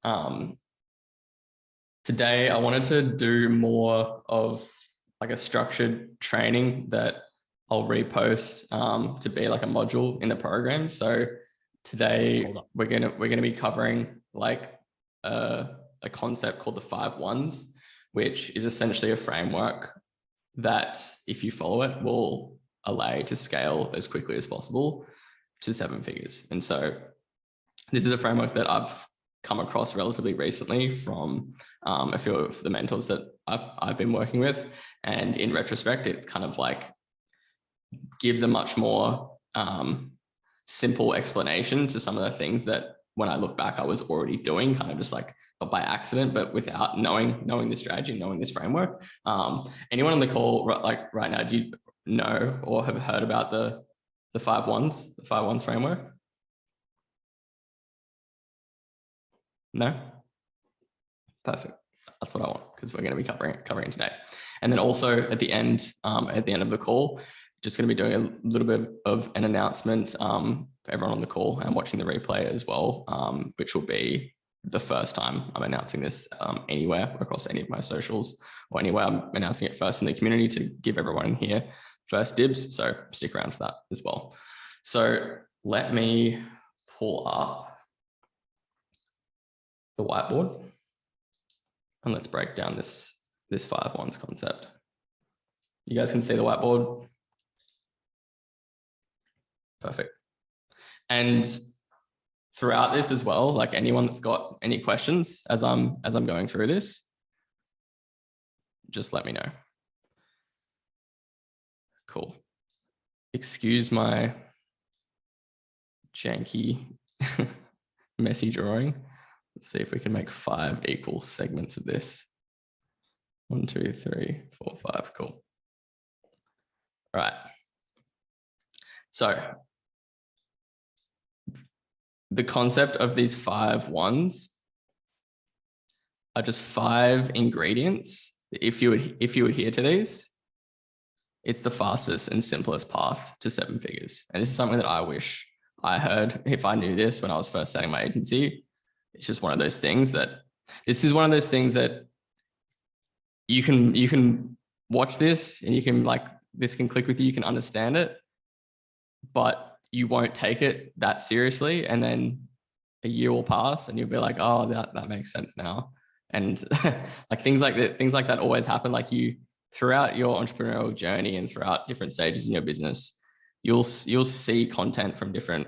Um, Today, I wanted to do more of like a structured training that I'll repost to be like a module in the program. So today we're gonna be covering like a concept called the 5 1s, which is essentially a framework that, if you follow it, will allow you to scale as quickly as possible to 7 figures. And so this is a framework that I've come across relatively recently from a few of the mentors that I've been working with. And in retrospect, it's kind of like gives a much more simple explanation to some of the things that when I look back, I was already doing, kind of just like not by accident, but without knowing this strategy, knowing this framework. Anyone on the call like right now, do you know or have heard about the 5 1s, the 5 1s framework? No? Perfect. That's what I want, because we're going to be covering today. And then also at the end of the call, just going to be doing a little bit of an announcement for everyone on the call and watching the replay as well, which will be the first time I'm announcing this anywhere across any of my socials or anywhere. I'm announcing it first in the community to give everyone in here first dibs. So stick around for that as well. So let me pull up the whiteboard and let's break down this 5 1s concept. You guys can see the whiteboard. Perfect. And throughout this as well, like anyone that's got any questions as I'm going through this, just let me know. Cool. Excuse my janky messy drawing. Let's see if we can make 5 equal segments of this. 1, 2, 3, 4, 5. Cool. All right. So the concept of these 5 1s are just 5 ingredients. If you adhere to these, it's the fastest and simplest path to 7 figures. And this is something that I wish I heard if I knew this when I was first starting my agency. It's just one of those things that you can watch this and you can this can click with you, you can understand it, but you won't take it that seriously. And then a year will pass and you'll be like, oh, that makes sense now. And like things like that always happen. Like you, throughout your entrepreneurial journey and throughout different stages in your business, you'll see content from different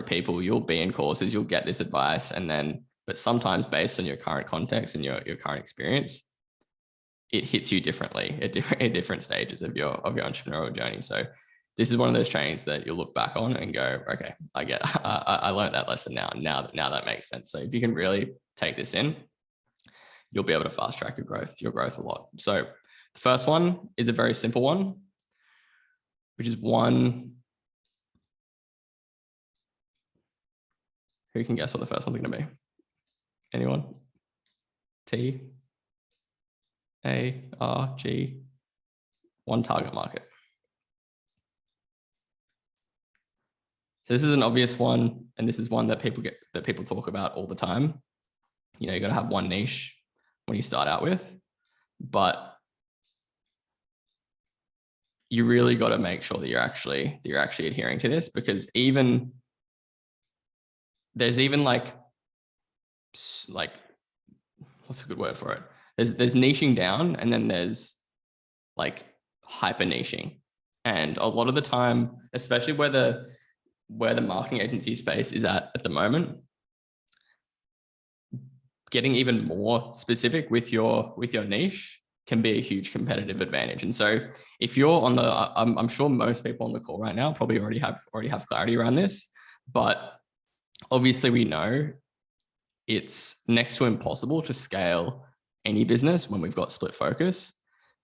people. You'll be in courses, you'll get this advice, but sometimes based on your current context and your current experience, it hits you differently at different stages of your entrepreneurial journey. So this is one of those trainings that you'll look back on and go, okay, I learned that lesson now that makes sense. So if you can really take this in, you'll be able to fast track your growth a lot. So the first one is a very simple one, which is one. Who can guess what the first one's going to be? Anyone? T, A, R, G. 1 target market. So this is an obvious one, and this is one that people talk about all the time. You know, you got to have one niche when you start out with, but you really got to make sure that you're actually adhering to this, because there's even like what's a good word for it? There's niching down, and then there's like hyper niching. And a lot of the time, especially where the marketing agency space is at the moment, getting even more specific with your niche can be a huge competitive advantage. And so if you're on I'm sure most people on the call right now probably already have clarity around this, but obviously we know it's next to impossible to scale any business when we've got split focus.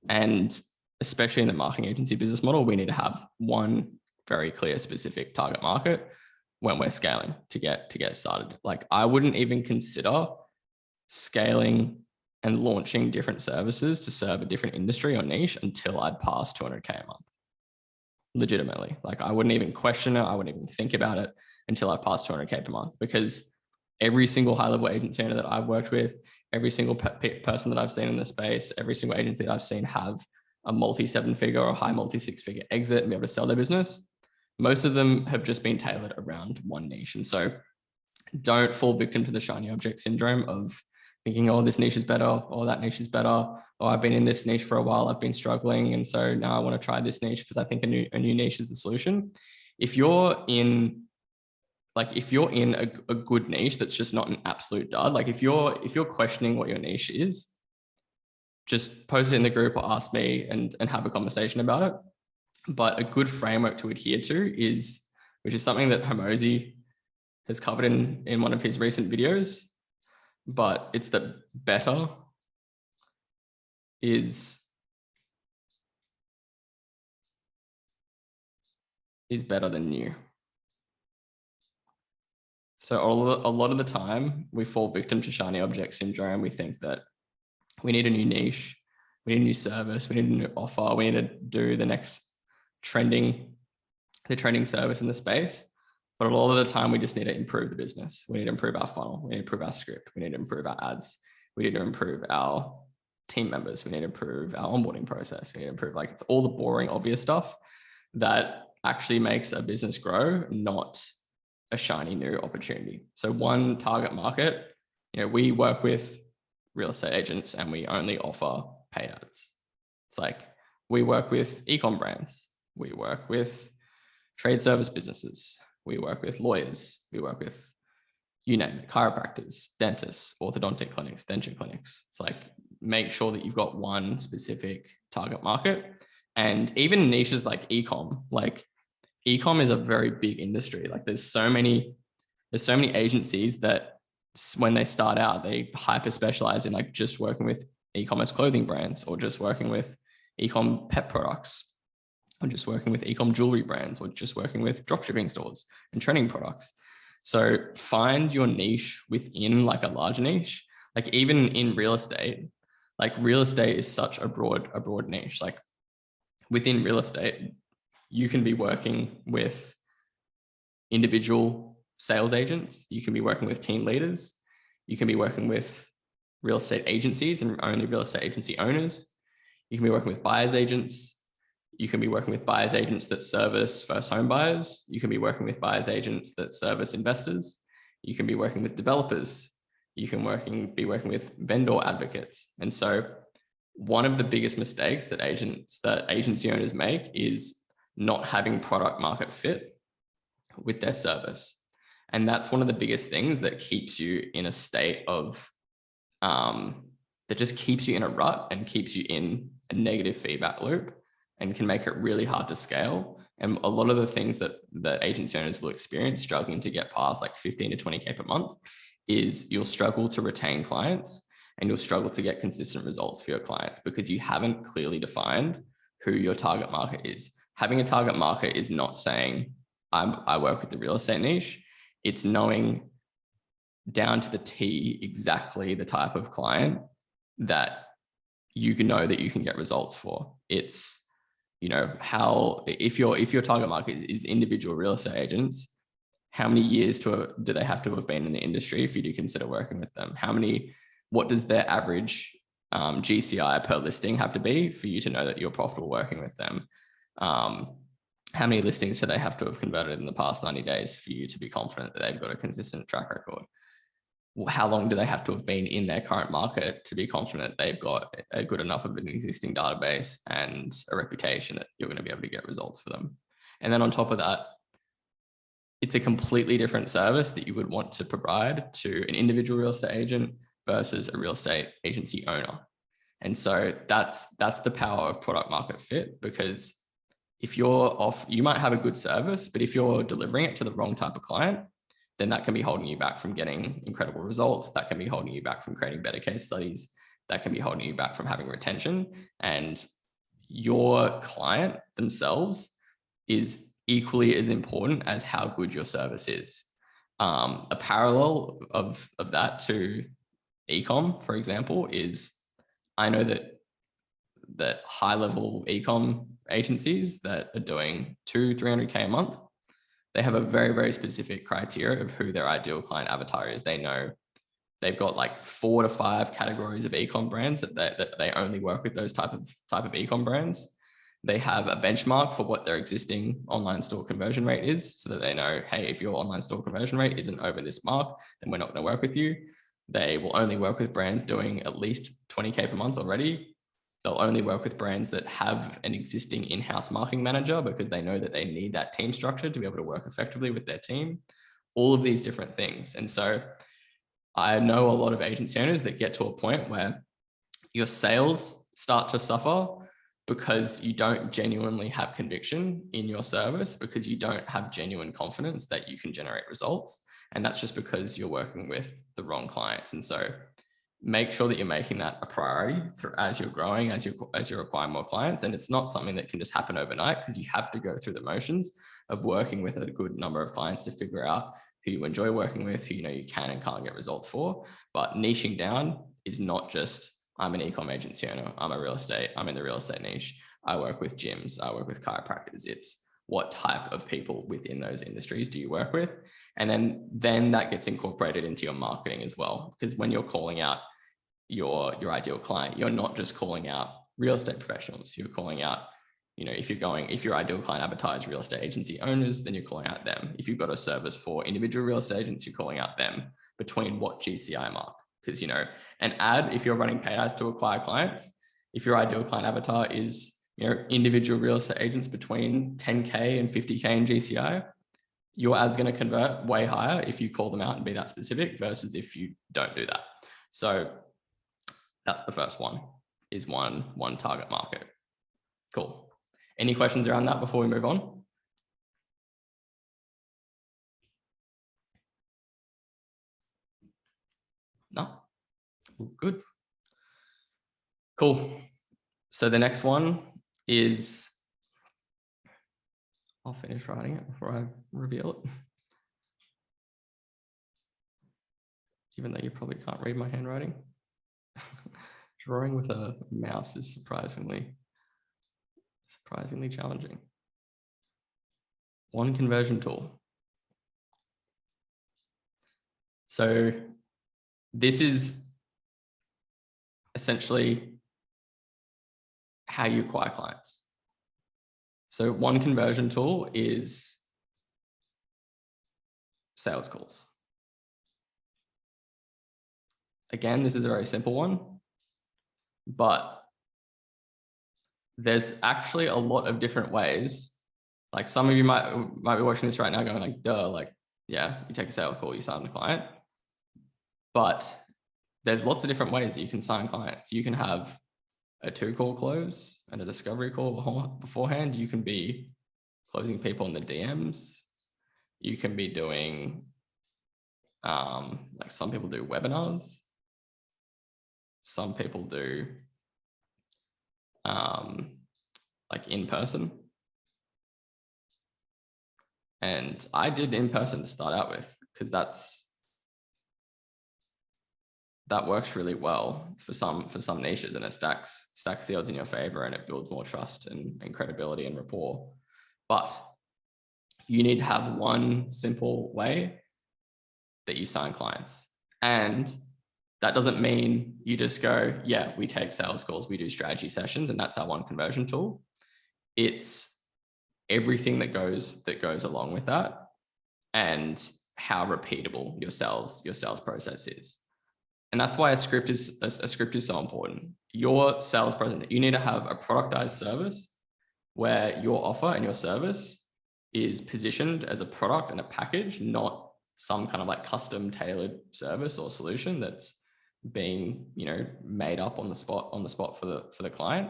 And especially in the marketing agency business model, we need to have one very clear, specific target market when we're scaling to get started. Like I wouldn't even consider scaling and launching different services to serve a different industry or niche until I'd pass 200K a month. Legitimately. Like I wouldn't even question it. I wouldn't even think about it until I've passed 200K per month, because every single high-level agency owner that I've worked with, every single person that I've seen in the space, every single agency that I've seen have a multi-7-figure or high multi-6-figure exit and be able to sell their business. Most of them have just been tailored around one niche. And so don't fall victim to the shiny object syndrome of thinking, oh, this niche is better, or that niche is better, or I've been in this niche for a while, I've been struggling, and so now I want to try this niche because I think a new niche is the solution. If you're in a good niche that's just not an absolute dud, like if you're questioning what your niche is, just post it in the group or ask me and have a conversation about it. But a good framework to adhere to is, which is something that Hormozi has covered in one of his recent videos, but it's that better is better than new. So a lot of the time we fall victim to shiny object syndrome. We think that we need a new niche, we need a new service, we need a new offer, we need to do the next trending service in the space. But a lot of the time we just need to improve the business. We need to improve our funnel. We need to improve our script. We need to improve our ads. We need to improve our team members. We need to improve our onboarding process. We need to improve, like, it's all the boring, obvious stuff that actually makes a business grow, not a shiny new opportunity. So one target market, we work with real estate agents and we only offer paid ads. It's like we work with e-com brands. We work with trade service businesses. We work with lawyers. We work with, you name it, chiropractors, dentists, orthodontic clinics, denture clinics. It's like, make sure that you've got one specific target market. And even niches like e-com is a very big industry. Like there's so many agencies that when they start out, they hyper specialize in like just working with e-commerce clothing brands, or just working with e-com pet products, or just working with e-com jewelry brands, or just working with dropshipping stores and trending products. So find your niche within like a larger niche. Like even in real estate, like real estate is such a broad niche. Like within real estate, you can be working with individual sales agents. You can be working with team leaders. You can be working with real estate agencies and only real estate agency owners. You can be working with buyer's agents. You can be working with buyer's agents that service first home buyers. You can be working with buyer's agents that service investors. You can be working with developers. You can be working with vendor advocates. And so one of the biggest mistakes that agency owners make is not having product market fit with their service. And that's one of the biggest things that keeps you in a state of, that just keeps you in a rut and keeps you in a negative feedback loop and can make it really hard to scale. And a lot of the things that agency owners will experience struggling to get past like 15 to 20K per month is you'll struggle to retain clients and you'll struggle to get consistent results for your clients because you haven't clearly defined who your target market is. Having a target market is not saying I work with the real estate niche. It's knowing down to the T exactly the type of client that you can know that you can get results for. It's, if your target market is individual real estate agents, how many years do they have to have been in the industry for you to consider working with them? What does their average GCI per listing have to be for you to know that you're profitable working with them? How many listings do they have to have converted in the past 90 days for you to be confident that they've got a consistent track record? How long do they have to have been in their current market to be confident they've got a good enough of an existing database and a reputation that you're going to be able to get results for them? And then on top of that, it's a completely different service that you would want to provide to an individual real estate agent versus a real estate agency owner. And so that's the power of product market fit, because if you might have a good service, but if you're delivering it to the wrong type of client, then that can be holding you back from getting incredible results. That can be holding you back from creating better case studies. That can be holding you back from having retention. And your client themselves is equally as important as how good your service is. A parallel of that to e-com, for example, is I know that high-level e-com agencies that are doing 200-300K a month, they have a very, very specific criteria of who their ideal client avatar is. They know they've got like 4 to 5 categories of e-com brands that they only work with those type of e-com brands. They have a benchmark for what their existing online store conversion rate is, so that they know, hey, if your online store conversion rate isn't over this mark, then we're not going to work with you. They will only work with brands doing at least 20K per month already. They'll only work with brands that have an existing in-house marketing manager, because they know that they need that team structure to be able to work effectively with their team. All of these different things. And so I know a lot of agency owners that get to a point where your sales start to suffer because you don't genuinely have conviction in your service, because you don't have genuine confidence that you can generate results. And that's just because you're working with the wrong clients. And so make sure that you're making that a priority as you're growing, as you're acquiring more clients. And it's not something that can just happen overnight, because you have to go through the motions of working with a good number of clients to figure out who you enjoy working with, who you know you can and can't get results for. But niching down is not just, I'm an e-com agency owner, I'm in the real estate niche, I work with gyms, I work with chiropractors. It's what type of people within those industries do you work with? And then that gets incorporated into your marketing as well. Because when you're calling out your ideal client, you're not just calling out real estate professionals, you're calling out, you know, if your ideal client avatar is real estate agency owners, then you're calling out them. If you've got a service for individual real estate agents, you're calling out them between what GCI mark. Because, you know, an ad, if you're running paid ads to acquire clients, if your ideal client avatar is, you know, individual real estate agents between 10K and 50K in GCI, your ad's going to convert way higher if you call them out and be that specific versus if you don't do that. So that's the first one, is one target market. Cool. Any questions around that before we move on? No? Good. Cool. So the next one is, I'll finish writing it before I reveal it. Even though you probably can't read my handwriting. Drawing with a mouse is surprisingly challenging. One conversion tool. So this is essentially how you acquire clients. So one conversion tool is sales calls. Again, this is a very simple one, but there's actually a lot of different ways. Like some of you might be watching this right now going like, duh, like, yeah, you take a sales call, you sign a client. But there's lots of different ways that you can sign clients. You can have a 2-call close and a discovery call beforehand. You can be closing people in the DMs. You can be doing, like some people do webinars. Some people do like in person. And I did in person to start out with, because that works really well for some niches, and it stacks the odds in your favor, and it builds more trust and credibility and rapport. But you need to have one simple way that you sign clients. And that doesn't mean you just go, yeah, we take sales calls, we do strategy sessions, and that's our one conversion tool. It's everything that goes along with that, and how repeatable your sales process is. And that's why a script is so important. Your sales process, you need to have a productized service where your offer and your service is positioned as a product and a package, not some kind of like custom tailored service or solution that's being, you know, made up on the spot for the client.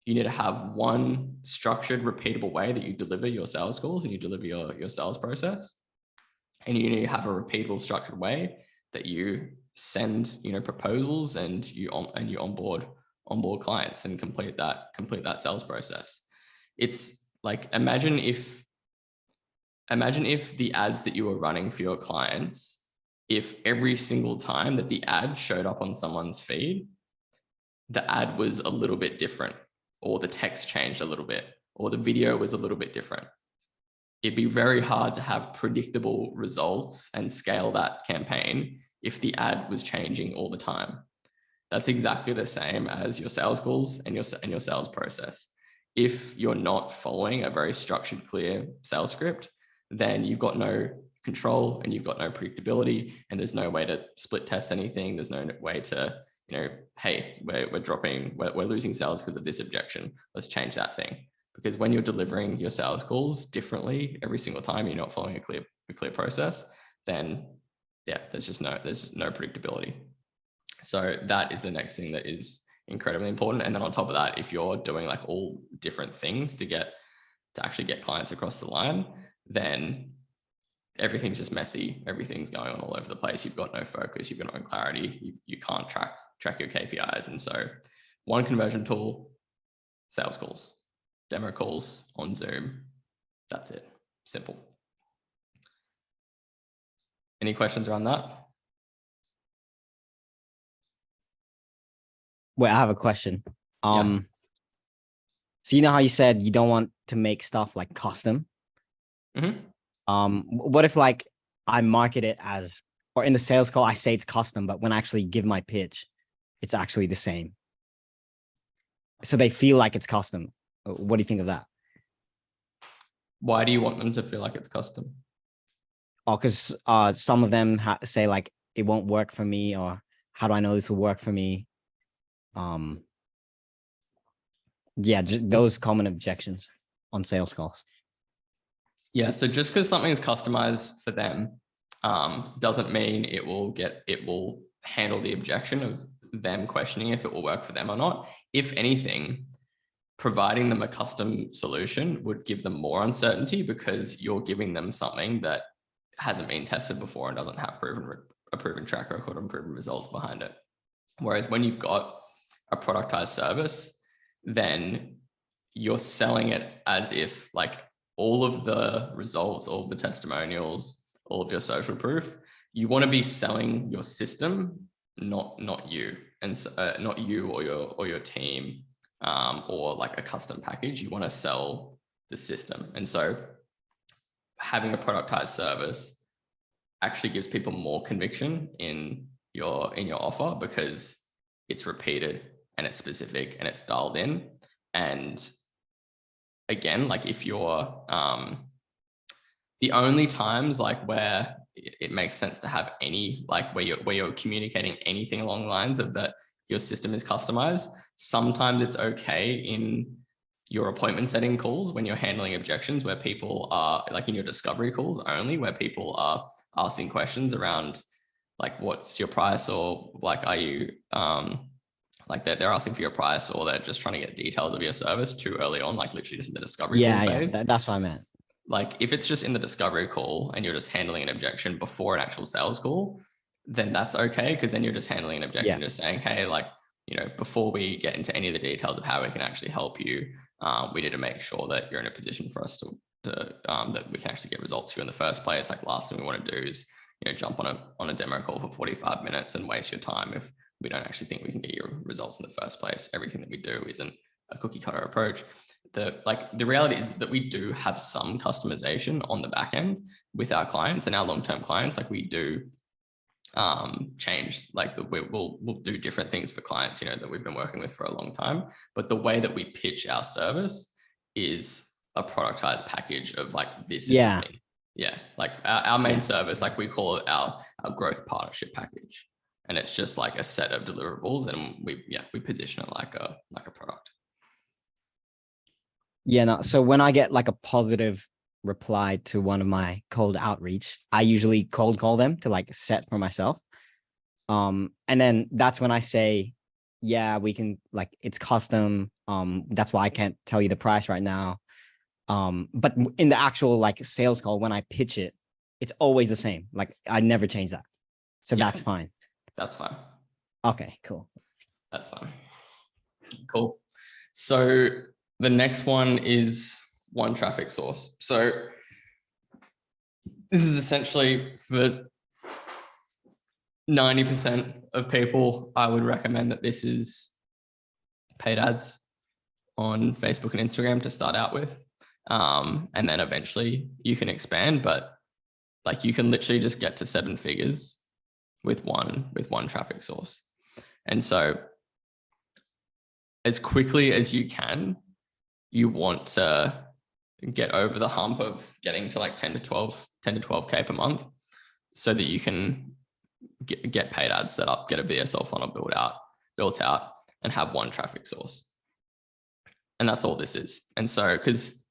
You need to have one structured, repeatable way that you deliver your sales calls and you deliver your sales process. And you need to have a repeatable, structured way that you send, you know, proposals and you onboard clients and complete that sales process. It's like, imagine if the ads that you were running for your clients, if every single time that the ad showed up on someone's feed, the ad was a little bit different, or the text changed a little bit, or the video was a little bit different. it'd be very hard to have predictable results and scale that campaign if the ad was changing all the time. That's exactly the same as your sales goals and your sales process. If you're not following a very structured, clear sales script, then you've got no control and you've got no predictability, and there's no way to split test anything. There's no way to, hey, we're losing sales because of this objection. Let's change that thing. Because when you're delivering your sales goals differently every single time, you're not following a clear process, then yeah, there's no predictability. So that is the next thing that is incredibly important. And then on top of that, if you're doing like all different things to actually get clients across the line, then everything's just messy. Everything's going on all over the place. You've got no focus. You've got no clarity. You can't track your KPIs. And so one conversion tool, sales calls, demo calls on Zoom. That's it. Simple. Any questions around that? Wait, I have a question. Yeah. So you know how you said you don't want to make stuff like custom? What if like I market it as, or in the sales call, I say it's custom, but when I actually give my pitch, it's actually the same. So they feel like it's custom. What do you think of that? Why do you want them to feel like it's custom? Oh, because some of them say like, it won't work for me, or how do I know this will work for me? Yeah, just those common objections on sales calls. Yeah, so just because something is customized for them doesn't mean it will handle the objection of them questioning if it will work for them or not. If anything, providing them a custom solution would give them more uncertainty, because you're giving them something that hasn't been tested before and doesn't have a proven track record and proven results behind it. Whereas when you've got a productized service, then you're selling it as if like all of the results, all of the testimonials, all of your social proof, you want to be selling your system, not you, and not you or your team, or like a custom package. You want to sell the system. And so having a productized service actually gives people more conviction in your offer, because it's repeated and it's specific and it's dialed in. And again, like if you're the only times like where it makes sense to have any, like where you're communicating anything along the lines of that your system is customized, sometimes it's okay in your appointment setting calls when you're handling objections, where people are like in your discovery calls only, where people are asking questions around like, what's your price, or like, are you like they're asking for your price, or they're just trying to get details of your service too early on, like literally just in the discovery call phase. That's what I meant. Like if it's just in the discovery call and you're just handling an objection before an actual sales call, then that's okay, because then you're just handling an objection, just saying, hey, like, before we get into any of the details of how we can actually help you, we need to make sure that you're in a position for us to that we can actually get results for you in the first place. Like last thing we want to do is, jump on a demo call for 45 minutes and waste your time if we don't actually think we can get your results in the first place. Everything that we do isn't a cookie cutter approach. The reality is that we do have some customization on the back end with our clients and our long-term clients. Like we do change, like we'll do different things for clients, that we've been working with for a long time. But the way that we pitch our service is a productized package of like, this is the thing. Yeah. Like our main service, like we call it our growth partnership package. And it's just like a set of deliverables, and we position it like a product. Yeah, no. So when I get like a positive reply to one of my cold outreach, I usually cold call them to like set for myself. And then that's when I say, yeah, we can, like, it's custom. That's why I can't tell you the price right now. But in the actual like sales call, when I pitch it, it's always the same. Like I never change that. So that's fine. That's fine. Okay, cool. That's fine. Cool. So the next one is one traffic source. So this is essentially for 90% of people, I would recommend that this is paid ads on Facebook and Instagram to start out with. And then eventually you can expand, but like you can literally just get to 7 figures with one traffic source. And so as quickly as you can, you want to get over the hump of getting to like 10 to 12K per month so that you can get paid ads set up, get a VSL funnel built out and have one traffic source. And that's all this is. And so, because,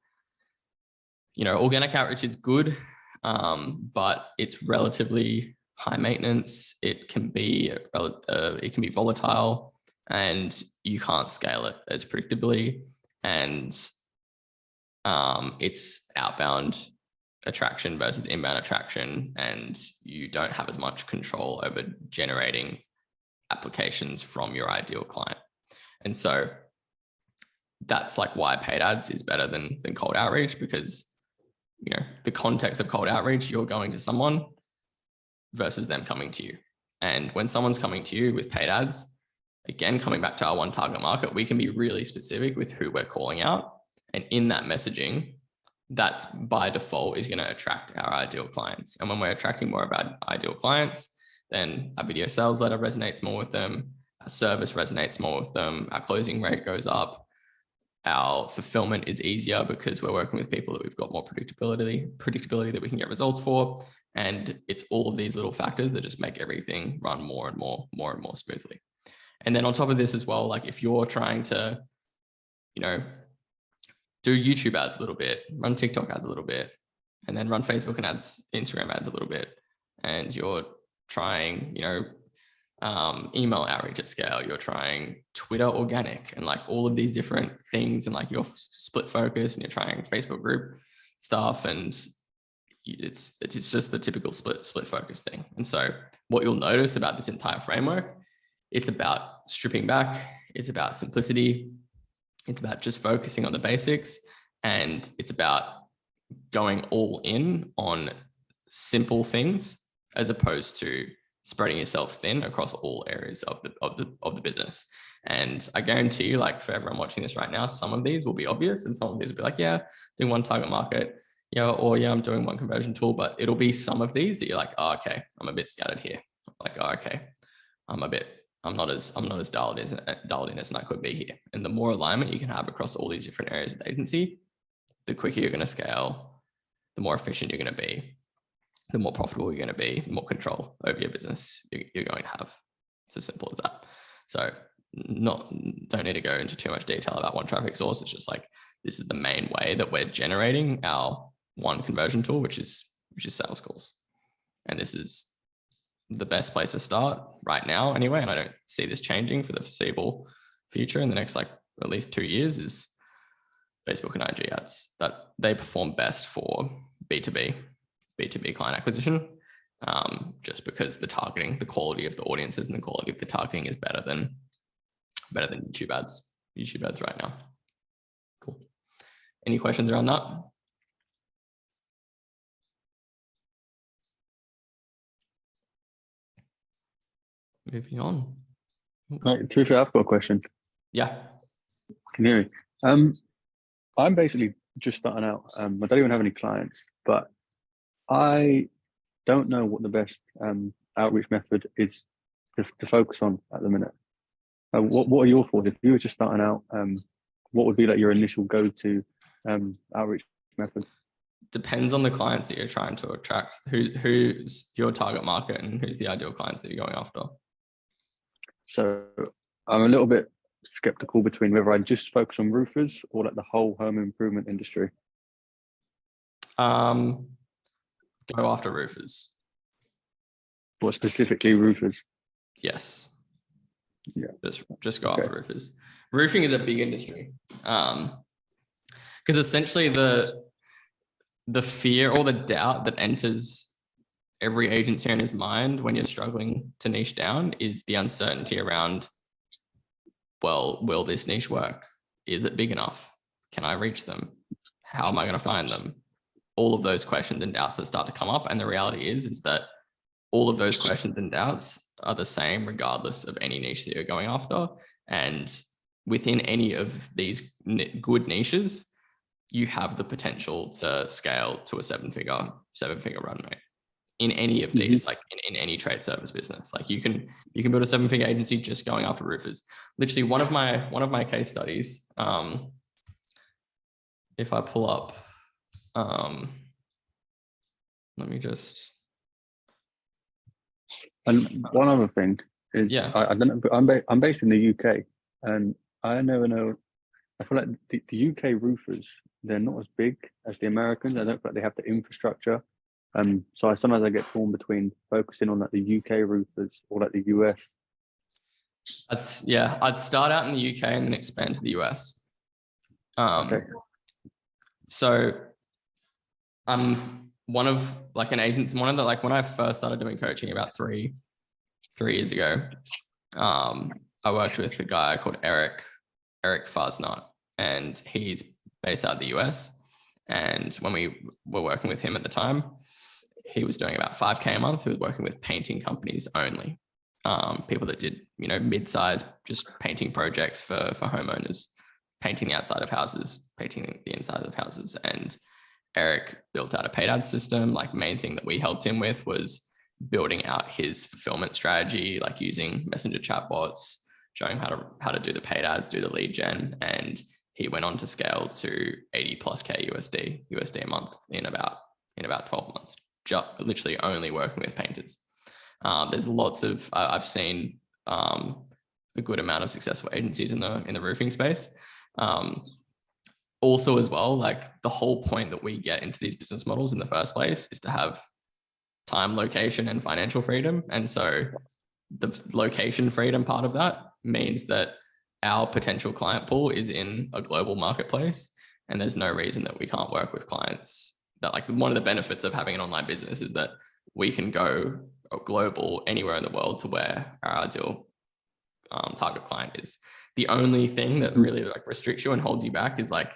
you know, organic outreach is good, but it's relatively high maintenance. It can be volatile, and you can't scale it as predictably. And it's outbound attraction versus inbound attraction, and you don't have as much control over generating applications from your ideal client. And so that's like why paid ads is better than cold outreach, because, you know, the context of cold outreach, you're going to someone versus them coming to you. And when someone's coming to you with paid ads, again, coming back to our one target market, we can be really specific with who we're calling out. And in that messaging, that's by default is going to attract our ideal clients. And when we're attracting more of our ideal clients, then our video sales letter resonates more with them. Our service resonates more with them. Our closing rate goes up. Our fulfillment is easier because we're working with people that we've got more predictability that we can get results for. And it's all of these little factors that just make everything run more and more smoothly. And then on top of this as well, like if you're trying to, you know, do YouTube ads a little bit, run TikTok ads a little bit, and then run Facebook and Instagram ads a little bit, and you're trying, you know, email outreach at scale, you're trying Twitter organic and like all of these different things, and like you're split focus and you're trying Facebook group stuff, and it's just the typical split focus thing. And so what you'll notice about this entire framework, it's about stripping back, it's about simplicity, it's about just focusing on the basics, and it's about going all in on simple things as opposed to spreading yourself thin across all areas of the business. And I guarantee you, like for everyone watching this right now, some of these will be obvious and some of these will be like, yeah, doing one target market, yeah, or yeah, I'm doing one conversion tool, but it'll be some of these that you're like, oh, okay, I'm a bit scattered here. Like, oh, okay, I'm not as dialed in as I could be here. And the more alignment you can have across all these different areas of the agency, the quicker you're going to scale, the more efficient you're going to be, the more profitable you're going to be, the more control over your business you're going to have. It's as simple as that. So don't need to go into too much detail about one traffic source. It's just like, this is the main way that we're generating our one conversion tool, which is sales calls. And this is the best place to start right now anyway. And I don't see this changing for the foreseeable future in the next like at least 2 years, is Facebook and IG ads. That they perform best for B2B client acquisition, just because the targeting, the quality of the audiences and the quality of the targeting is better than YouTube ads right now. Cool. Any questions around that? Moving on. Right, Truthfully, I've got a question. Yeah. Can you hear me? I'm basically just starting out. I don't even have any clients, but I don't know what the best outreach method is to focus on at the minute. What are your thoughts? If you were just starting out, what would be like your initial go-to outreach method? Depends on the clients that you're trying to attract. Who's your target market and who's the ideal clients that you're going after? So I'm a little bit skeptical between whether I just focus on roofers or like the whole home improvement industry. Go after roofers. What specifically roofers? Yes. Yeah. Just go after roofers. Roofing is a big industry. Because essentially the fear or the doubt that enters every agency owner's mind when you're struggling to niche down is the uncertainty around, well, will this niche work? Is it big enough? Can I reach them? How am I going to find them? All of those questions and doubts that start to come up. And the reality is that all of those questions and doubts are the same regardless of any niche that you're going after. And within any of these good niches, you have the potential to scale to a seven-figure run rate in any of these, like in any trade service business. Like you can build a seven-figure agency just going after roofers. Literally one of my case studies, if I pull up, let me just. And one other thing is, Yeah. I don't know, but I'm based in the UK, and I never know. I feel like the UK roofers, they're not as big as the Americans. I don't feel like they have the infrastructure. So sometimes I get torn between focusing on like the UK roofers or like the US. I'd start out in the UK and then expand to the US. Okay. So I'm one of like an agent, one of the, like when I first started doing coaching about three years ago, I worked with a guy called Eric Fasnot, and he's based out of the US. And when we were working with him at the time, he was doing about 5K a month. He was working with painting companies only, people that did, you know, mid-size, just painting projects for homeowners, painting the outside of houses, painting the inside of houses. And Eric built out a paid ad system. Like main thing that we helped him with was building out his fulfillment strategy, like using messenger chatbots, showing how to do the paid ads, do the lead gen. And he went on to scale to 80+K USD a month in about 12 months, just literally only working with painters. There's lots of, I've seen a good amount of successful agencies in the roofing space. Also as well, like the whole point that we get into these business models in the first place is to have time, location, and financial freedom. And so the location freedom part of that means that our potential client pool is in a global marketplace, and there's no reason that we can't work with clients. That, like, one of the benefits of having an online business is that we can go global anywhere in the world to where our ideal target client is. The only thing that really like restricts you and holds you back is like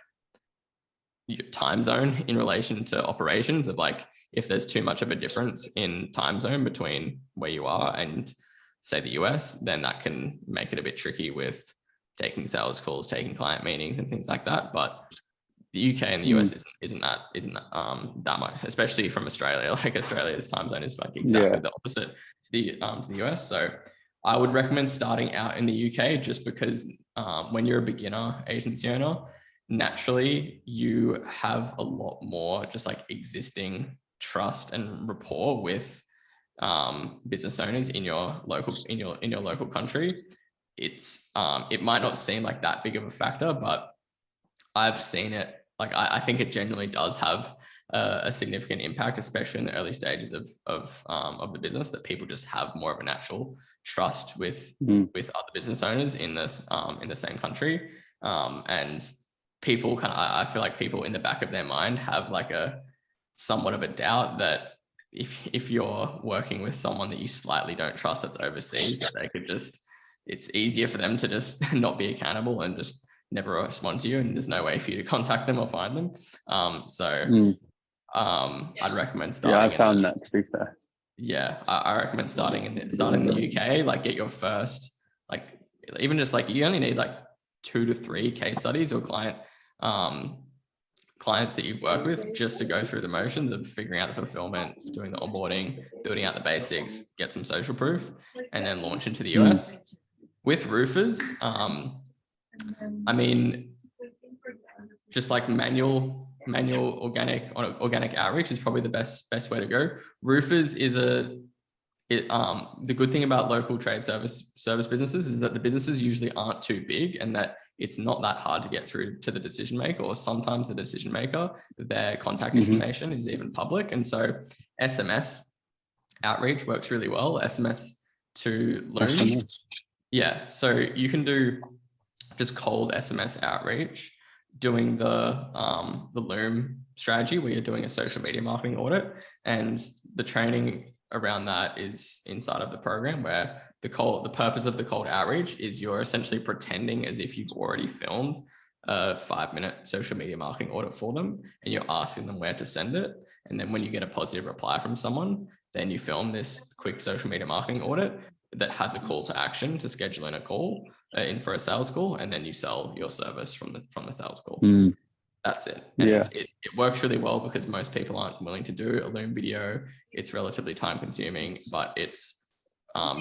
your time zone in relation to operations, of like, if there's too much of a difference in time zone between where you are and say the US, then that can make it a bit tricky with taking sales calls, taking client meetings and things like that. But the UK and the US isn't that much, especially from Australia. Like Australia's time zone is like exactly the opposite to the US. So I would recommend starting out in the UK, just because when you're a beginner agency owner, naturally you have a lot more just like existing trust and rapport with business owners in your local country. It might not seem like that big of a factor, but I've seen it. Like I think it genuinely does have a significant impact, especially in the early stages of the business, that people just have more of a natural trust with other business owners in the same country. And people I feel like people in the back of their mind have like a somewhat of a doubt that if you're working with someone that you slightly don't trust that's overseas, that they could just, it's easier for them to just not be accountable and just never respond to you, and there's no way for you to contact them or find them. I'd recommend starting. Yeah, I found that, to be fair. Yeah, I recommend starting in the UK. Like get your first, like even just like you only need like 2 to 3 case studies or clients that you've worked with, just to go through the motions of figuring out the fulfillment, doing the onboarding, building out the basics, get some social proof, and then launch into the US. With roofers, I mean, just like manual organic outreach is probably the best way to go. Roofers is the good thing about local trade service businesses is that the businesses usually aren't too big, and that it's not that hard to get through to the decision maker, or sometimes the decision maker, their contact information is even public. And so SMS outreach works really well. SMS to Loom. Yeah. So you can do just cold SMS outreach, doing the Loom strategy where you're doing a social media marketing audit, and the training around that is inside of the program, where the purpose of the cold outreach is you're essentially pretending as if you've already filmed a 5-minute social media marketing audit for them, and you're asking them where to send it. And then when you get a positive reply from someone, then you film this quick social media marketing audit that has a call to action to schedule in a call in for a sales call, and then you sell your service from the sales call. That's it. And Yeah. it works really well because most people aren't willing to do a Loom video. It's relatively time consuming, but it's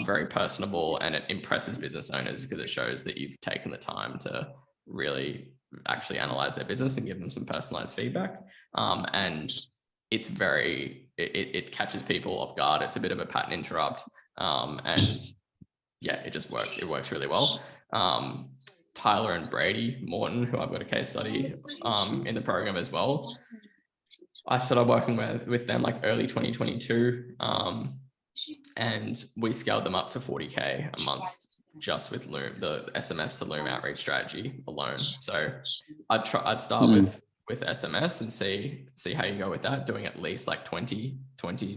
very personable, and it impresses business owners because it shows that you've taken the time to really actually analyze their business and give them some personalized feedback. And it's it catches people off guard. It's a bit of a pattern interrupt. And yeah, it just works. It works really well. Tyler and Brady Morton, who I've got a case study in the program as well. I started working with them like early 2022. And we scaled them up to 40K a month just with Loom, the SMS to Loom outreach strategy alone. So I'd start with SMS and see how you go with that, doing at least like 20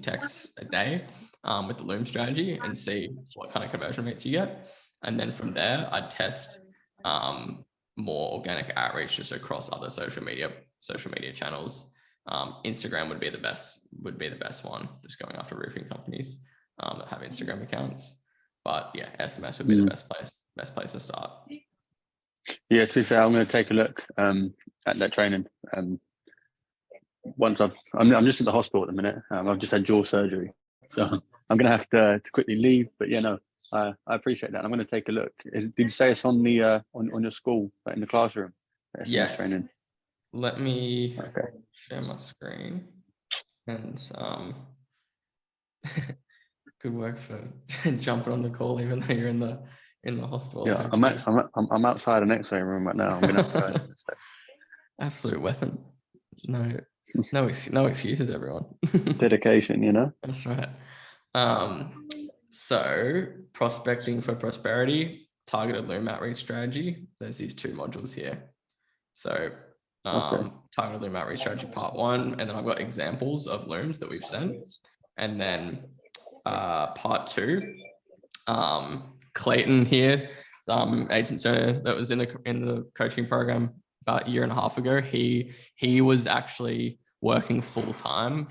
texts a day with the Loom strategy, and see what kind of conversion rates you get. And then from there, I'd test more organic outreach just across other social media channels. Instagram would be the best one, just going after roofing companies that have Instagram accounts. But yeah, SMS would be the best place to start. Yeah, to be fair, I'm going to take a look at that training. Once I'm just at the hospital at the minute. I've just had jaw surgery, so I'm going to have to quickly leave. But yeah, no, I appreciate that. I'm going to take a look. Did you say it's on the on your school, in the classroom? SMS yes. Training. Let me share my screen. And good work for jumping on the call even though you're in the hospital. Yeah, I'm outside an X-ray room right now. I'm gonna have to go. Absolute weapon. No excuses, everyone. Dedication, you know. That's right. So prospecting for prosperity, targeted Loom outreach strategy. There's these two modules here. So targeted Loom outreach strategy part 1, and then I've got examples of Looms that we've sent, and then part 2. Clayton here, agent owner that was in the coaching program about a year and a half ago. He was actually working full time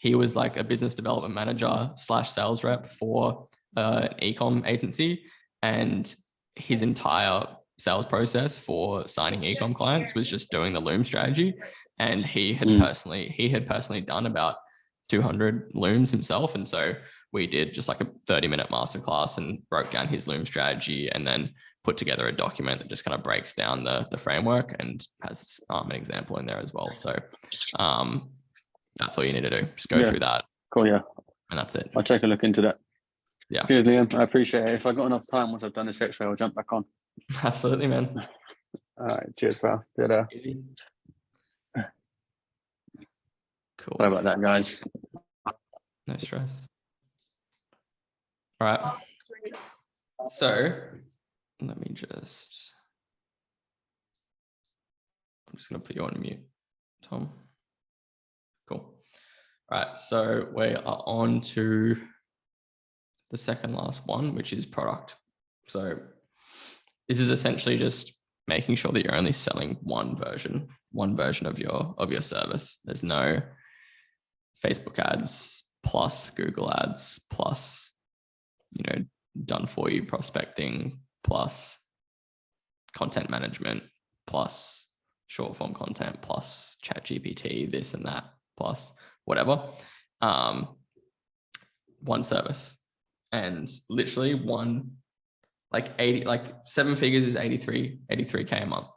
he was like a business development manager / sales rep for an ecom agency, and his entire sales process for signing ecom clients was just doing the Loom strategy. And he had personally done about 200 Looms himself. And so we did just like a 30-minute masterclass and broke down his Loom strategy, and then put together a document that just kind of breaks down the framework and has an example in there as well. So that's all you need to do. Just go through that. Cool. Yeah. And that's it. I'll take a look into that. Yeah. Cheers, Liam. I appreciate it. If I've got enough time once I've done this X-ray, I'll jump back on. Absolutely, man. All right. Cheers, pal. Easy. Cool. Sorry about that, guys. No stress. All right. So let me just, I'm just going to put you on mute, Tom. Cool. All right. So we are on to the second last one, which is product. So this is essentially just making sure that you're only selling one version of your service. There's no Facebook ads plus Google ads plus, done for you prospecting plus content management plus short form content plus ChatGPT, this and that, plus whatever. One service, and literally one, like 7 figures is 83K a month.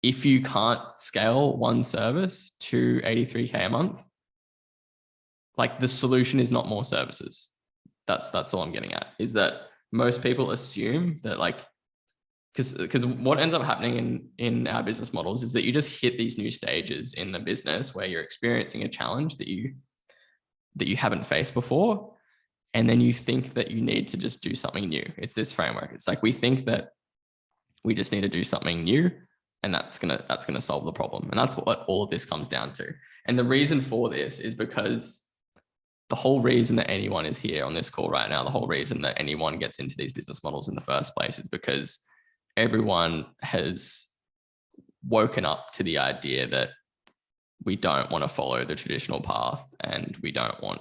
If you can't scale one service to 83K a month, like the solution is not more services. That's all I'm getting at, is that most people assume that because what ends up happening in our business models is that you just hit these new stages in the business where you're experiencing a challenge that you haven't faced before. And then you think that you need to just do something new. It's this framework. It's like, we think that we just need to do something new, and that's gonna solve the problem. And that's what all of this comes down to. And the reason for this is because the whole reason that anyone is here on this call right now, the whole reason that anyone gets into these business models in the first place, is because everyone has woken up to the idea that we don't want to follow the traditional path, and we want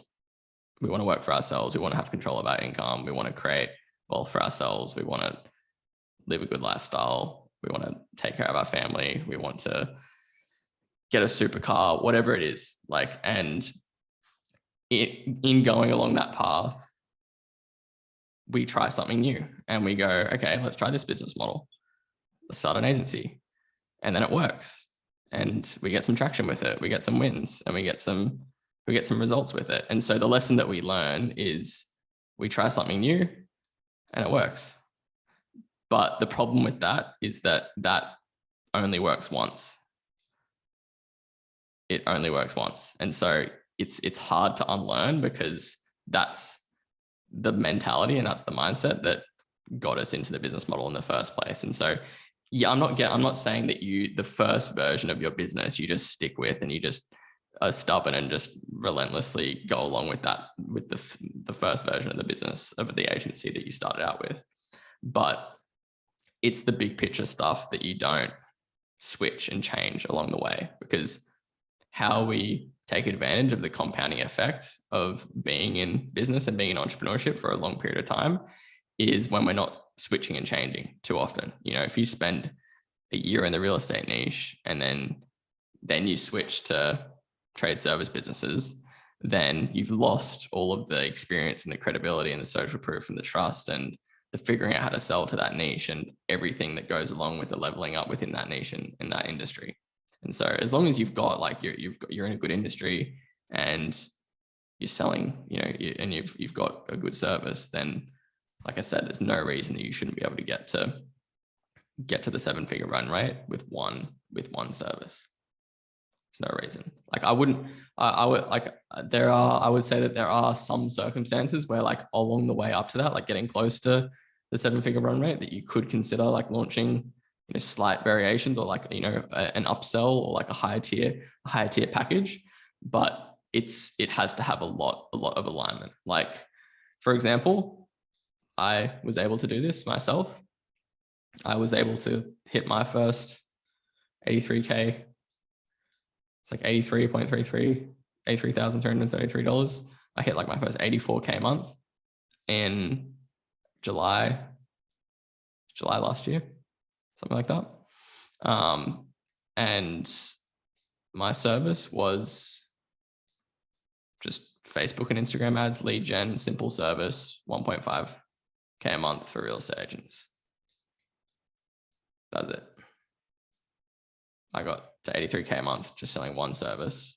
to work for ourselves. We want to have control of our income. We want to create wealth for ourselves. We want to live a good lifestyle, we want to take care of our family, we want to get a supercar, whatever it is. Like, and in going along that path, we try something new and we go, okay, let's try this business model. Let's start an agency. And then it works. And we get some traction with it. We get some wins and we get some results with it. And so the lesson that we learn is we try something new and it works. But the problem with that is that only works once. It only works once. And so it's hard to unlearn, because that's the mentality and that's the mindset that got us into the business model in the first place. And so, yeah, I'm not saying that the first version of your business, you just stick with and you just are stubborn and just relentlessly go along with that, with the first version of the business, of the agency that you started out with. But it's the big picture stuff that you don't switch and change along the way, because how we take advantage of the compounding effect of being in business and being in entrepreneurship for a long period of time is when we're not switching and changing too often. You know, if you spend a year in the real estate niche and then you switch to trade service businesses, then you've lost all of the experience and the credibility and the social proof and the trust and the figuring out how to sell to that niche and everything that goes along with the leveling up within that niche and in that industry. And so as long as you've got, like, you're in a good industry and you're selling, you know, and you've got a good service, then, like I said, there's no reason that you shouldn't be able to get to the 7-figure run rate with one service. There's no reason. Like, I would say that there are some circumstances where, like, along the way up to that, like getting close to the 7-figure run rate, that you could consider like launching, you know, slight variations or, like, you know, an upsell or like a higher tier package. But it has to have a lot of alignment. Like, for example, I was able to do this myself. I was able to hit my first 83K. It's like $83,333. I hit like my first 84K month in July last year, something like that. And my service was just Facebook and Instagram ads, lead gen, simple service, 1.5K a month for real estate agents. That's it. I got to 83K a month just selling one service.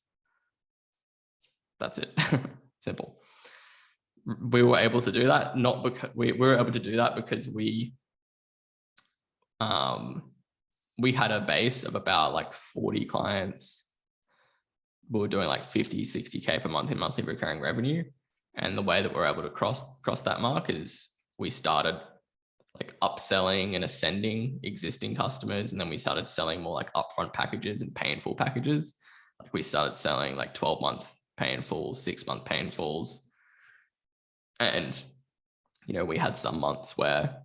That's it. Simple. We were able to do that, not because we were able to do that because we had a base of about like 40 clients. We were doing like 50, 60K per month in monthly recurring revenue. And the way that we're able to cross that mark is we started like upselling and ascending existing customers. And then we started selling more like upfront packages and pay in full packages. Like, we started selling like 12-month pay in fulls, 6-month pay in fulls. And, you know, we had some months where,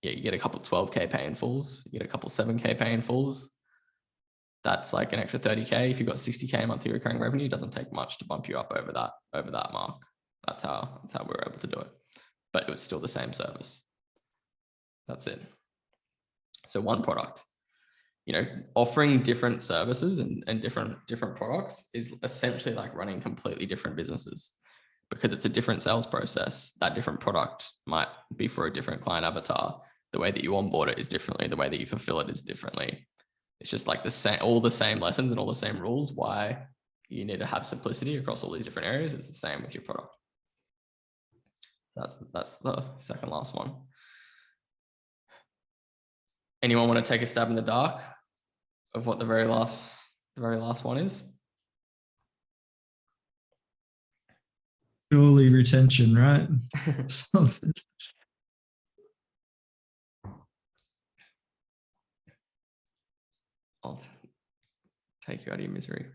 yeah, you get a couple 12K pay in fulls, you get a couple 7K pay in fulls. That's like an extra 30K. If you've got 60K monthly recurring revenue, it doesn't take much to bump you up over that mark. That's how we were able to do it. But it was still the same service. That's it. So one product, you know, offering different services and different products is essentially like running completely different businesses, because it's a different sales process. That different product might be for a different client avatar. The way that you onboard it is differently. The way that you fulfill it is differently. It's just like all the same lessons and all the same rules. Why you need to have simplicity across all these different areas. It's the same with your product. That's the second last one. Anyone want to take a stab in the dark of what the very last one is? Surely retention, right? I'll take you out of your misery.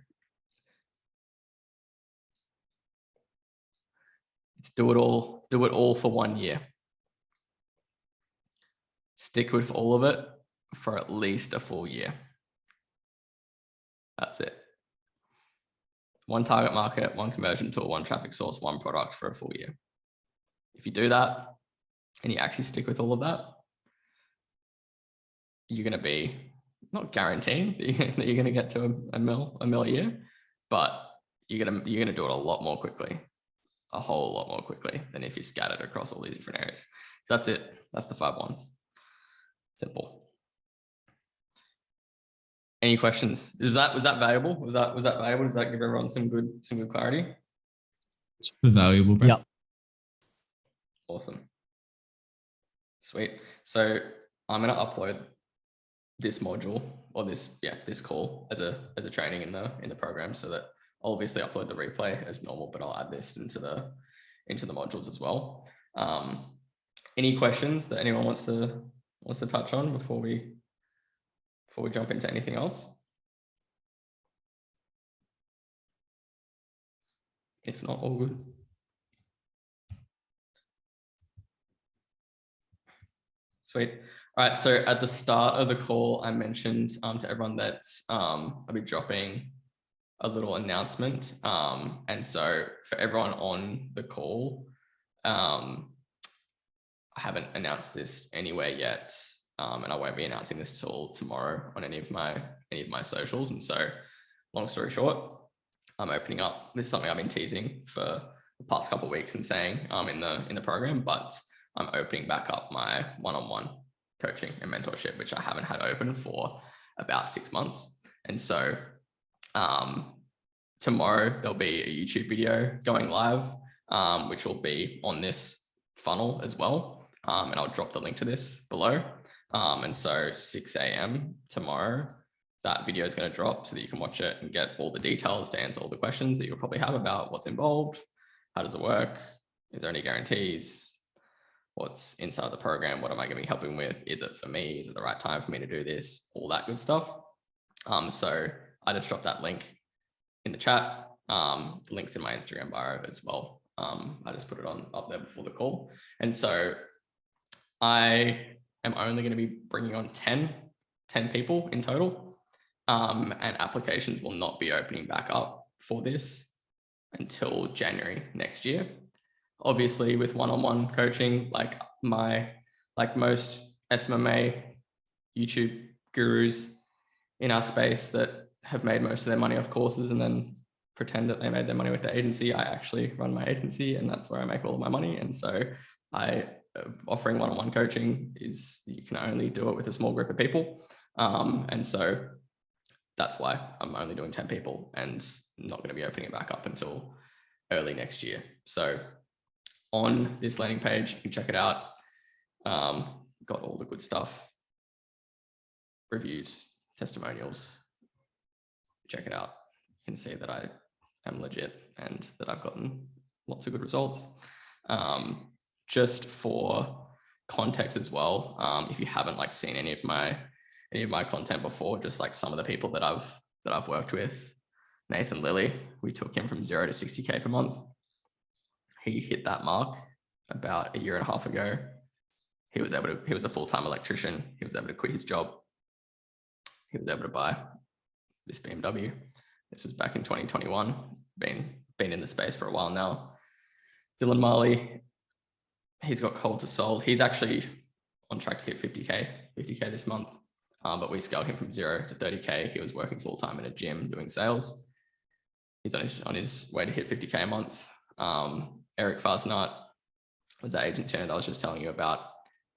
It's do it all for 1 year. Stick with all of it for at least a full year. That's it. One target market, one conversion tool, one traffic source, one product for a full year. If you do that and you actually stick with all of that, you're going to be not guaranteeing that you're going to get to a mil a year, but you're going to do it a lot more quickly, a whole lot more quickly than if you scattered across all these different areas. So that's it. That's the 5 ones. Simple. Any questions? Was that valuable? Was that valuable? Does that give everyone some good clarity? It's valuable, bro. Yep. Awesome. Sweet. So I'm going to upload this module or this call as a training in the program, so that I'll obviously upload the replay as normal, but I'll add this into the modules as well. Any questions that anyone wants to touch on before we jump into anything else? If not, all good. Sweet. All right. So at the start of the call, I mentioned to everyone that I'll be dropping a little announcement. And so for everyone on the call, I haven't announced this anywhere yet. And I won't be announcing this till tomorrow on any of my socials. And so long story short, I'm opening up. This is something I've been teasing for the past couple of weeks and saying in the program, but I'm opening back up my one-on-one coaching and mentorship, which I haven't had open for about 6 months. And so tomorrow there'll be a YouTube video going live, which will be on this funnel as well. And I'll drop the link to this below. And so 6 a.m. tomorrow, that video is going to drop so that you can watch it and get all the details to answer all the questions that you'll probably have about what's involved, how does it work, is there any guarantees, what's inside the program, what am I going to be helping with, is it for me, is it the right time for me to do this, all that good stuff. So I just dropped that link in the chat. The link's in my Instagram bio as well. I just put it up there before the call. And so I am only going to be bringing on 10 people in total. And applications will not be opening back up for this until January next year. Obviously, with one-on-one coaching, like most SMMA YouTube gurus in our space that have made most of their money off courses and then pretend that they made their money with the agency, I actually run my agency, and that's where I make all of my money. And so offering one-on-one coaching is, you can only do it with a small group of people. And so that's why I'm only doing 10 people and not going to be opening it back up until early next year. So on this landing page, you can check it out. Got all the good stuff, reviews, testimonials. Check it out. You can see that I am legit and that I've gotten lots of good results. Just for context as well, if you haven't seen any of my content before, just some of the people that I've worked with, Nathan Lilly, we took him from 0 to 60K per month. He hit that mark about 1.5 years ago. He was a full-time electrician. He was able to quit his job. He was able to buy this BMW. This was back in 2021. Been in the space for a while now. Dylan Marley, he's got cold to sold. He's actually on track to hit 50K this month. But we scaled him from 0 to 30K. He was working full-time in a gym doing sales. He's on his way to hit 50K a month. Eric Fasnart was that agency owner that I was just telling you about,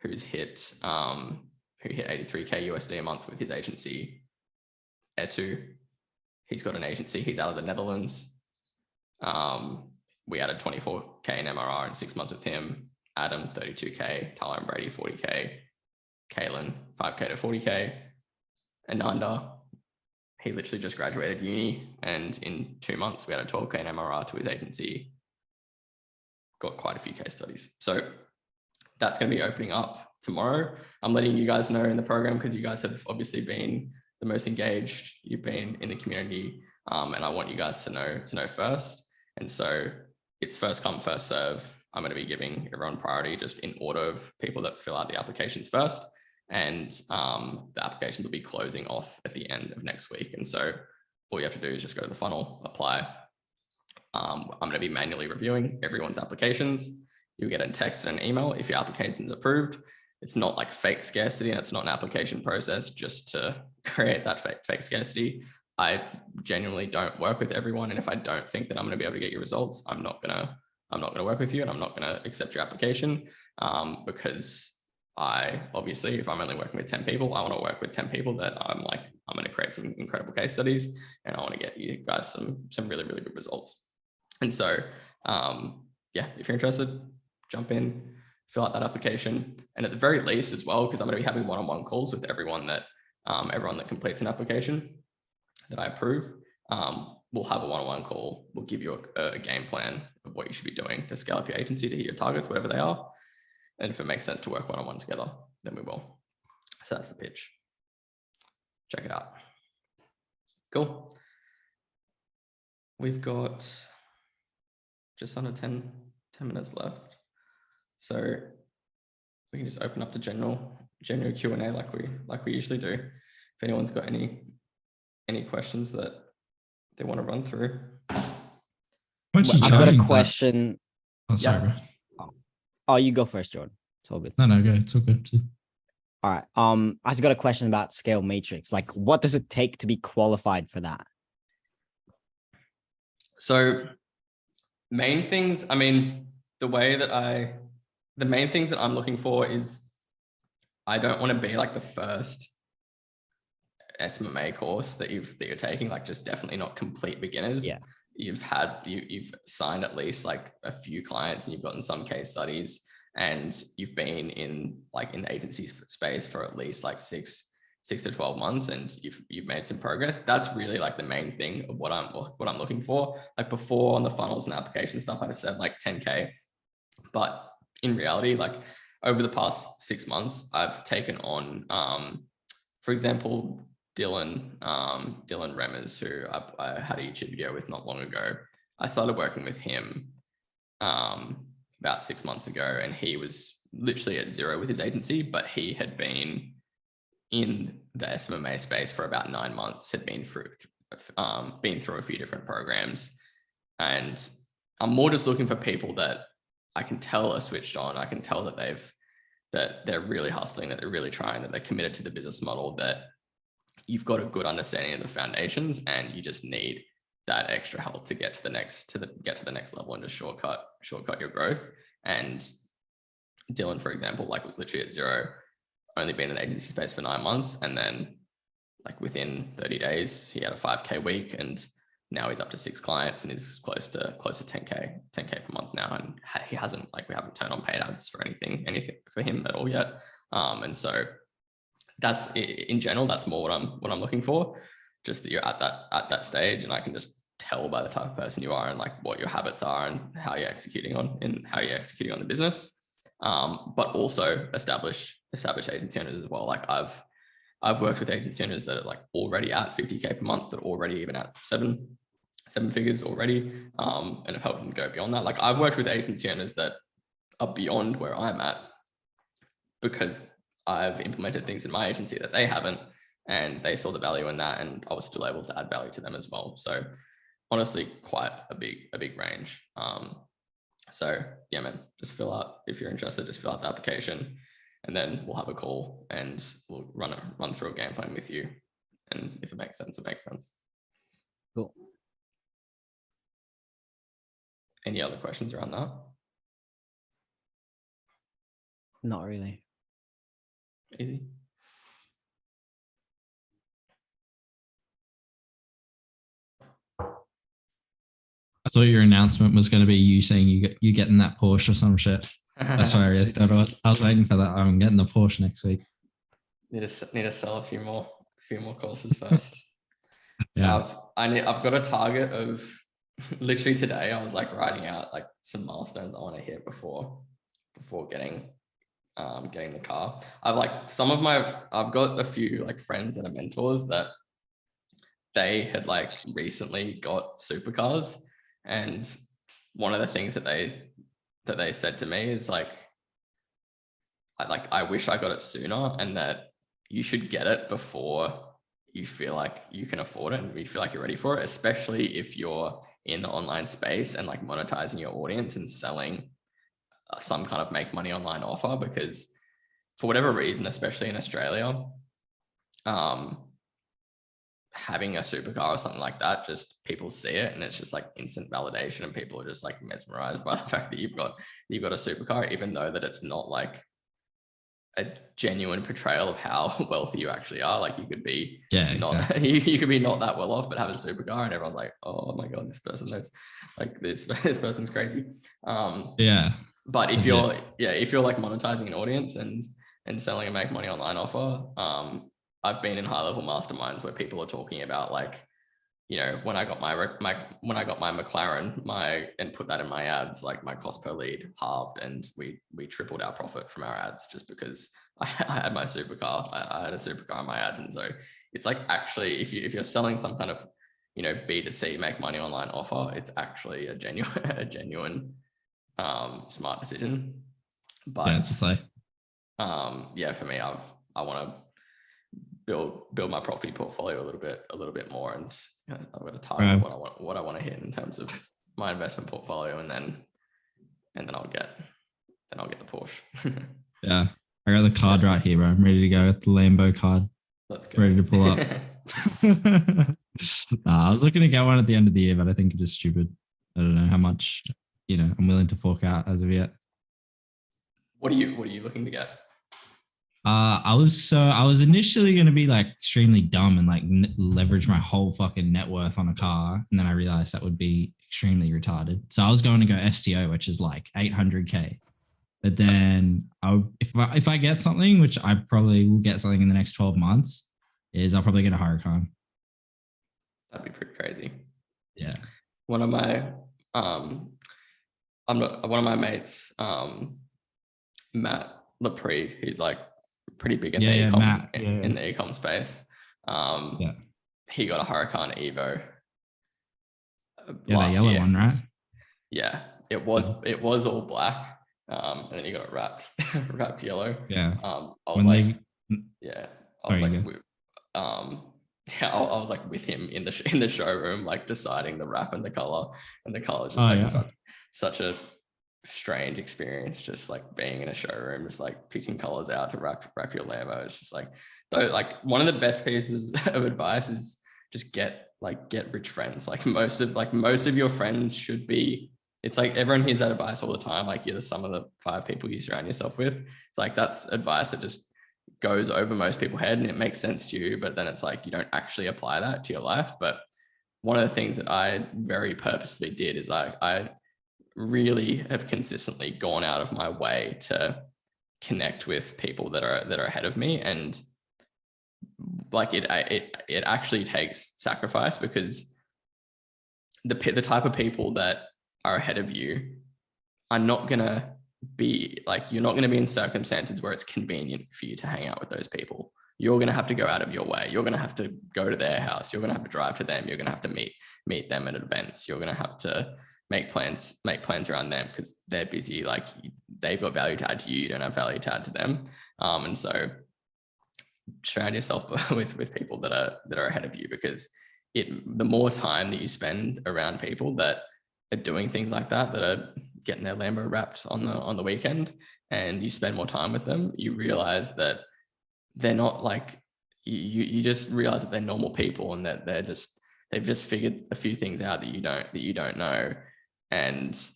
who hit 83K USD a month with his agency, Etu. He's got an agency. He's out of the Netherlands. We added 24K in MRR in 6 months with him. Adam, 32K. Tyler and Brady, 40K. Kalen, 5K to 40K. Ananda, he literally just graduated uni, and in 2 months we added 12K in MRR to his agency. Got quite a few case studies. So that's going to be opening up tomorrow. I'm letting you guys know in the program because you guys have obviously been the most engaged. You've been in the community, and I want you guys to know first. And so it's first come, first serve. I'm going to be giving everyone priority just in order of people that fill out the applications first. And the applications will be closing off at the end of next week. And so all you have to do is just go to the funnel, apply. I'm going to be manually reviewing everyone's applications. You'll get a text and an email if your application is approved. it's not like fake scarcity, and it's not an application process just to create that fake scarcity. I genuinely don't work with everyone, and if I don't think that I'm going to be able to get your results, I'm not going to work with you, and I'm not going to accept your application, because I obviously, if I'm only working with 10 people, I want to work with 10 people that I'm going to create some incredible case studies, and I want to get you guys some really, really good results. And so, yeah, if you're interested, jump in, fill out that application. And at the very least as well, because I'm going to be having one-on-one calls with everyone that completes an application that I approve, we'll have a one-on-one call. We'll give you a game plan of what you should be doing to scale up your agency to hit your targets, whatever they are. And if it makes sense to work one-on-one together, then we will. So that's the pitch. Check it out. Cool. We've got just under 10 minutes left. So we can just open up to general Q&A like we usually do. If anyone's got any questions that they want to run through. Once you I've got a charging question. that- Oh, sorry, Yeah. bro. Oh, you go first, Jordan. It's all good. No, go. It's all good. All right. I just got a question about scale matrix. Like, what does it take to be qualified for that? So main things, I mean, the main things that I'm looking for is I don't want to be like the first SMMA course that you're taking, like just definitely not complete beginners. Yeah. You've signed at least like a few clients, and you've gotten some case studies, and you've been in the agency space for at least like 6 to 12 months, and you've made some progress. That's really like the main thing of what I'm looking for. Like before on the funnels and application stuff, I've said like 10K, but in reality, like over the past 6 months, I've taken on, for example, Dylan Remmers, who I had a YouTube video with not long ago. I started working with him about 6 months ago, and he was literally at zero with his agency, but he had been in the SMMA space for about 9 months, had been through a few different programs. And I'm more just looking for people that I can tell are switched on. I can tell that they're really hustling, that they're really trying, that they're committed to the business model, that you've got a good understanding of the foundations, and you just need that extra help to get to the next level and just shortcut your growth. And Dylan, for example, like was literally at zero, only been in the agency space for 9 months, and then like within 30 days he had a 5K week, and now he's up to 6 clients and is close to 10K per month now. And we haven't turned on paid ads for anything for him at all yet. And so that's in general, that's more what I'm looking for. Just that you're at that stage, and I can just tell by the type of person you are and like what your habits are and how you're executing on the business. But also establish agency owners as well. Like I've worked with agency owners that are like already at 50K per month, that are already even at seven figures already, and have helped them go beyond that. Like I've worked with agency owners that are beyond where I'm at because I've implemented things in my agency that they haven't, and they saw the value in that, and I was still able to add value to them as well. So honestly, quite a big range. So yeah, man, just fill out, if you're interested, just fill out the application, and then we'll have a call and we'll run through a game plan with you. And if it makes sense, it makes sense. Cool. Any other questions around that? Not really. Easy. I thought your announcement was going to be you saying you getting that Porsche or some shit. That's what I really thought it was. I was waiting for that. I'm getting the Porsche next week. Need to sell a few more courses first. Yeah. I've got a target of literally today. I was like writing out like some milestones I want to hit before getting the car. I've got a few like friends that are mentors that they had like recently got supercars, and one of the things that they said to me is like I wish I got it sooner, and that you should get it before you feel like you can afford it and you feel like you're ready for it, especially if you're in the online space and like monetizing your audience and selling some kind of make money online offer, because for whatever reason, especially in Australia, having a supercar or something like that, just people see it and it's just like instant validation, and people are just like mesmerized by the fact that you've got a supercar, even though that it's not like a genuine portrayal of how wealthy you actually are. Like, you could be you could be not that well off, but have a supercar, and everyone's like, oh my god, this person is like this person's crazy. But if you're like monetizing an audience and selling a make money online offer, I've been in high level masterminds where people are talking about, like, you know, when I got my McLaren, and put that in my ads, like my cost per lead halved, and we tripled our profit from our ads just because I had my supercar. I had a supercar in my ads. And so it's like, actually, if you're selling some kind of, you know, B2C make money online offer, it's actually a genuine smart decision. But it's a play. For me, I want to build my property portfolio a little bit more, and I've got a target of what I want to hit in terms of my investment portfolio, and then I'll get the Porsche. Yeah, I got the card right here, bro. I'm ready to go. Got the Lambo card. Let's go. Ready to pull up. I was looking to get one at the end of the year, but I think it is stupid. I don't know how much, you know, I'm willing to fork out as of yet. What are you looking to get? I was initially going to be like extremely dumb and like leverage my whole fucking net worth on a car. And then I realized that would be extremely retarded. So I was going to go STO, which is like 800K. But then if I get something, which I probably will get something in the next 12 months, I'll probably get a Huracan. That'd be pretty crazy. Yeah. One of my mates, Matt Lepre, he's like pretty big in the e-com, in the e-com space. He got a Huracan Evo. The yellow one, right? Yeah, it was all black, and then he got it wrapped yellow. Yeah. I was like with him in the showroom, like deciding the wrap and the color, just such a strange experience, just like being in a showroom, just like picking colors out to wrap your Lambo. It's just like, though, like one of the best pieces of advice is just get rich friends. Like most of your friends should be, it's like everyone hears that advice all the time, like you're the sum of the 5 people you surround yourself with. It's like, that's advice that just goes over most people's head and it makes sense to you, but then it's like you don't actually apply that to your life. But one of the things that I very purposely did is I really have consistently gone out of my way to connect with people that are ahead of me. And like it actually takes sacrifice, because the type of people that are ahead of you are not going to be like, you're not going to be in circumstances where it's convenient for you to hang out with those people. You're going to have to go out of your way. You're going to have to go to their house. You're going to have to drive to them. You're going to have to meet them at events. You're going to have to make plans around them because they're busy. Like, they've got value to add to you. You don't have value to add to them. And so surround yourself with people that are ahead of you, because the more time that you spend around people that are doing things like that are getting their Lambo wrapped on the weekend, and you spend more time with them, you realize that they're not like, you just realize that they're normal people, and that they've just figured a few things out that you don't know, and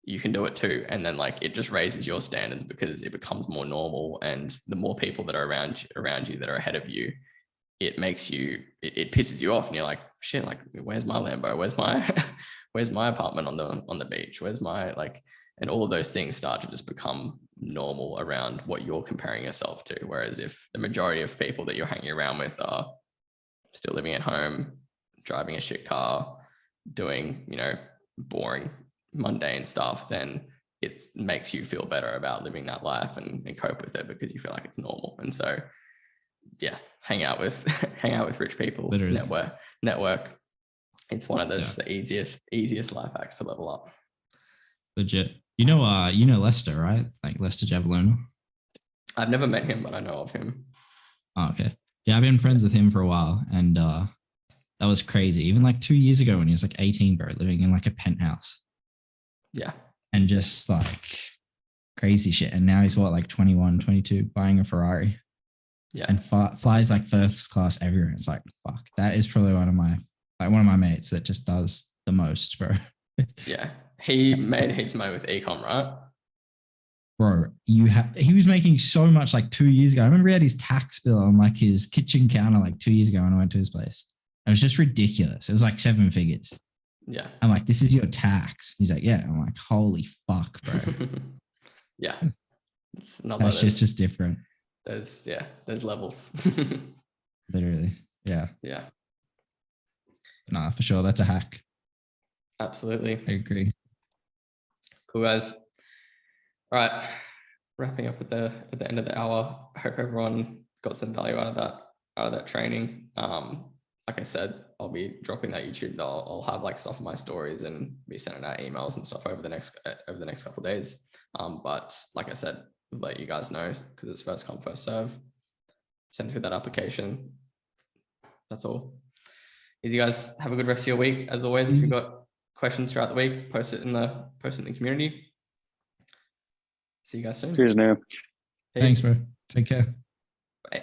you can do it too. And then like it just raises your standards because it becomes more normal, and the more people that are around you that are ahead of you, it makes you, it pisses you off, and you're like, shit, like where's my Lambo? Where's my apartment on the beach? Where's my, like, and all of those things start to just become normal around what you're comparing yourself to. Whereas if the majority of people that you're hanging around with are still living at home, driving a shit car, doing, boring, mundane stuff, then it makes you feel better about living that life and cope with it because you feel like it's normal. And so, yeah, hang out with rich people, literally. network. It's one of those the easiest life hacks to level up. Legit. You know Lester, right? Like Lester Javelona. I've never met him, but I know of him. Oh, okay. Yeah, I've been friends with him for a while, and that was crazy. Even like 2 years ago when he was like 18, bro, living in like a penthouse. Yeah. And just like crazy shit. And now he's what, like 21, 22, buying a Ferrari. Yeah. And flies like first class everywhere. It's like, fuck, that is probably one of my mates that just does the most, bro. Yeah. He made heaps of money with ecom, right? Bro, he was making so much like 2 years ago. I remember he had his tax bill on like his kitchen counter like 2 years ago when I went to his place. It was just ridiculous. It was like 7 figures. Yeah. I'm like, this is your tax. He's like, yeah. I'm like, holy fuck, bro. Yeah. It's not That like shit's just different. there's levels. Literally. Yeah. Yeah. Nah, for sure. That's a hack. Absolutely. I agree. Cool, guys. All right. Wrapping up at the end of the hour. I hope everyone got some value out of that training. Like I said, I'll be dropping that YouTube. I'll have like stuff in my stories and be sending out emails and stuff over the next couple of days. But like I said, let you guys know because it's first come, first serve. Send through that application. That's all. Easy, guys. Have a good rest of your week. As always, if you've got questions throughout the week, post it in the community. See you guys soon. Cheers now. Peace. Thanks, bro. Take care. Bye.